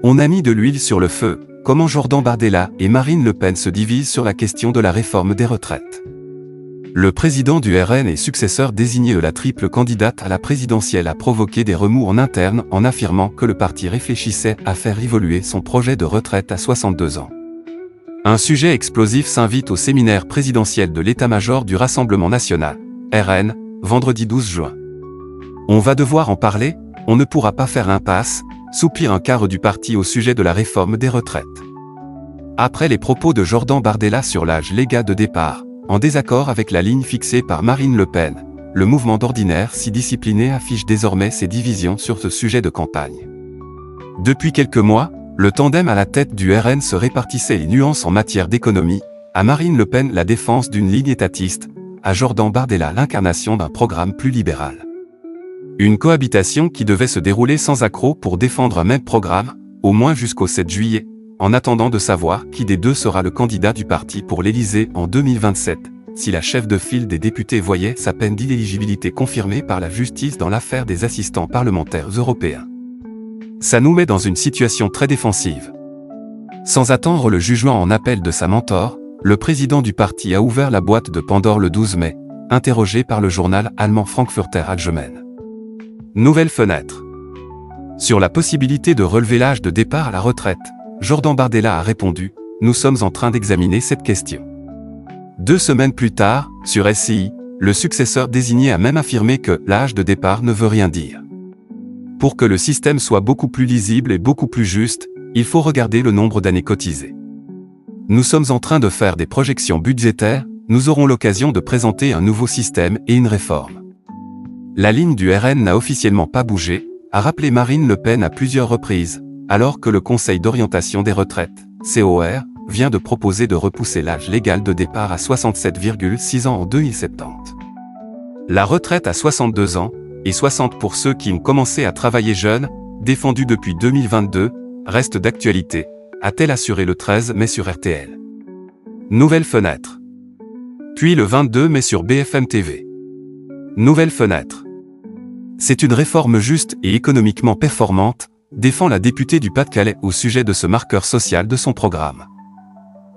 On a mis de l'huile sur le feu, comment Jordan Bardella et Marine Le Pen se divisent sur la question de la réforme des retraites. Le président du RN et successeur désigné de la triple candidate à la présidentielle a provoqué des remous en interne en affirmant que le parti réfléchissait à faire évoluer son projet de retraite à 62 ans. Un sujet explosif s'invite au séminaire présidentiel de l'état-major du Rassemblement national, RN, vendredi 12 juin. On va devoir en parler, on ne pourra pas faire l'impasse, soupire un cadre du parti au sujet de la réforme des retraites. Après les propos de Jordan Bardella sur l'âge légal de départ, en désaccord avec la ligne fixée par Marine Le Pen, le mouvement d'ordinaire si discipliné affiche désormais ses divisions sur ce sujet de campagne. Depuis quelques mois, le tandem à la tête du RN se répartissait les nuances en matière d'économie, à Marine Le Pen la défense d'une ligne étatiste, à Jordan Bardella l'incarnation d'un programme plus libéral. Une cohabitation qui devait se dérouler sans accroc pour défendre un même programme, au moins jusqu'au 7 juillet, en attendant de savoir qui des deux sera le candidat du parti pour l'Élysée en 2027, si la chef de file des députés voyait sa peine d'inéligibilité confirmée par la justice dans l'affaire des assistants parlementaires européens. Ça nous met dans une situation très défensive. Sans attendre le jugement en appel de sa mentor, le président du parti a ouvert la boîte de Pandore le 12 mai, interrogé par le journal allemand Frankfurter Allgemeine. Nouvelle fenêtre. Sur la possibilité de relever l'âge de départ à la retraite, Jordan Bardella a répondu « Nous sommes en train d'examiner cette question ». 2 semaines plus tard, sur SCI, le successeur désigné a même affirmé que l'âge de départ ne veut rien dire. Pour que le système soit beaucoup plus lisible et beaucoup plus juste, il faut regarder le nombre d'années cotisées. Nous sommes en train de faire des projections budgétaires, nous aurons l'occasion de présenter un nouveau système et une réforme. La ligne du RN n'a officiellement pas bougé, a rappelé Marine Le Pen à plusieurs reprises, alors que le Conseil d'orientation des retraites, COR, vient de proposer de repousser l'âge légal de départ à 67,6 ans en 2070. La retraite à 62 ans, et 60 pour ceux qui ont commencé à travailler jeunes, défendue depuis 2022, reste d'actualité, a-t-elle assuré le 13 mai sur RTL. Nouvelle fenêtre. Puis le 22 mai sur BFM TV. Nouvelle fenêtre. C'est une réforme juste et économiquement performante, défend la députée du Pas-de-Calais au sujet de ce marqueur social de son programme.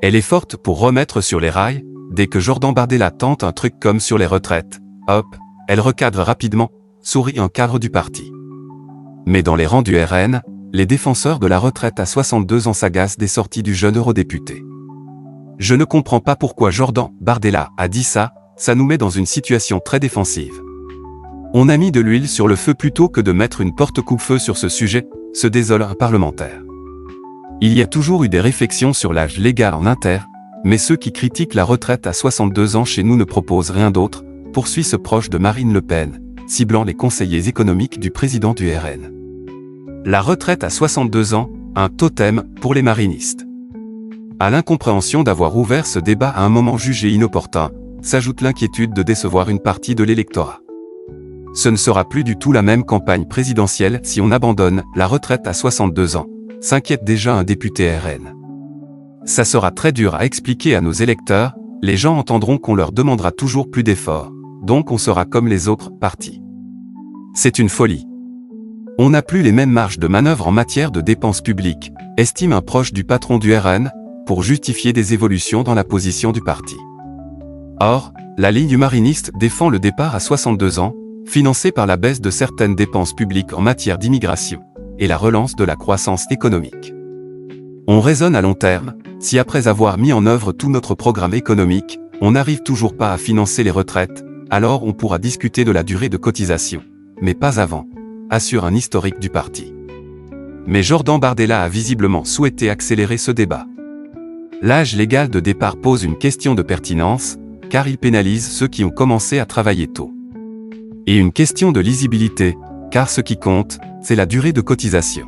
Elle est forte pour remettre sur les rails, dès que Jordan Bardella tente un truc comme sur les retraites, hop, elle recadre rapidement, sourit un cadre du parti. Mais dans les rangs du RN, les défenseurs de la retraite à 62 ans s'agacent des sorties du jeune eurodéputé. Je ne comprends pas pourquoi Jordan Bardella a dit ça, ça nous met dans une situation très défensive. On a mis de l'huile sur le feu plutôt que de mettre une porte coupe-feu sur ce sujet, se désole un parlementaire. Il y a toujours eu des réflexions sur l'âge légal en inter, mais ceux qui critiquent la retraite à 62 ans chez nous ne proposent rien d'autre, poursuit ce proche de Marine Le Pen, ciblant les conseillers économiques du président du RN. La retraite à 62 ans, un totem pour les marinistes. À l'incompréhension d'avoir ouvert ce débat à un moment jugé inopportun, s'ajoute l'inquiétude de décevoir une partie de l'électorat. Ce ne sera plus du tout la même campagne présidentielle si on abandonne la retraite à 62 ans, s'inquiète déjà un député RN. Ça sera très dur à expliquer à nos électeurs, les gens entendront qu'on leur demandera toujours plus d'efforts, donc on sera comme les autres partis. C'est une folie. On n'a plus les mêmes marges de manœuvre en matière de dépenses publiques, estime un proche du patron du RN, pour justifier des évolutions dans la position du parti. Or, la ligne mariniste défend le départ à 62 ans, financé par la baisse de certaines dépenses publiques en matière d'immigration, et la relance de la croissance économique. On raisonne à long terme, si après avoir mis en œuvre tout notre programme économique, on n'arrive toujours pas à financer les retraites, alors on pourra discuter de la durée de cotisation, mais pas avant, assure un historique du parti. Mais Jordan Bardella a visiblement souhaité accélérer ce débat. L'âge légal de départ pose une question de pertinence, car il pénalise ceux qui ont commencé à travailler tôt. Et une question de lisibilité, car ce qui compte, c'est la durée de cotisation.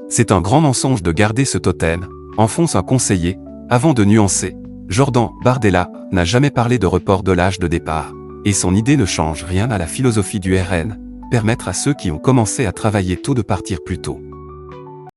C'est un grand mensonge de garder ce totem, enfonce un conseiller, avant de nuancer. Jordan Bardella n'a jamais parlé de report de l'âge de départ, et son idée ne change rien à la philosophie du RN, permettre à ceux qui ont commencé à travailler tôt de partir plus tôt.